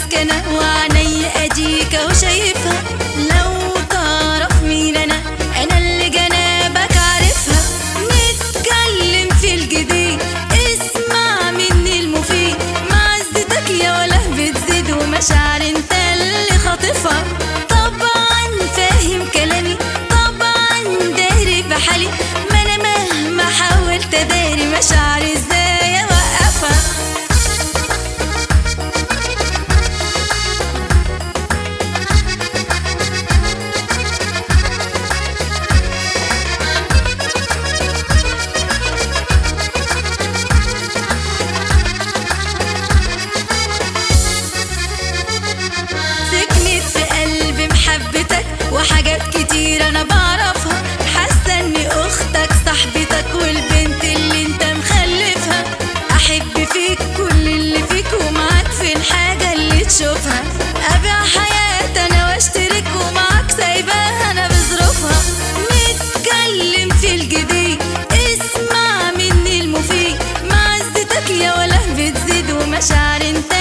مسكنة وعيني اديك اهو شايفها. لو تعرف مين انا اللي جنابك عارفها. نتكلم في الجديد اسمع مني المفيد. معزتك يا ولا بتزيد ومشاعر انت اللي خاطفها. طبعا فاهم كلامي طبعا داري بحالي. ما انا مهما حاولت اداري مشاعري ازاي اوقفها. سكنت في قلبي محبتك وحاجات كتير انا بعرفها. حاسه اني اختك صاحبتك والبنت اللي انت مخلفها. احب فيك كل اللي فيك ومعاك في الحاجه اللي تشوفها. ابيع حياتي انا واشترك ومعاك سايباها انا بظروفها. نتكلم في الجديد اسمع مني المفيد. معزتك يا ولا بتزيد ومشاعر انت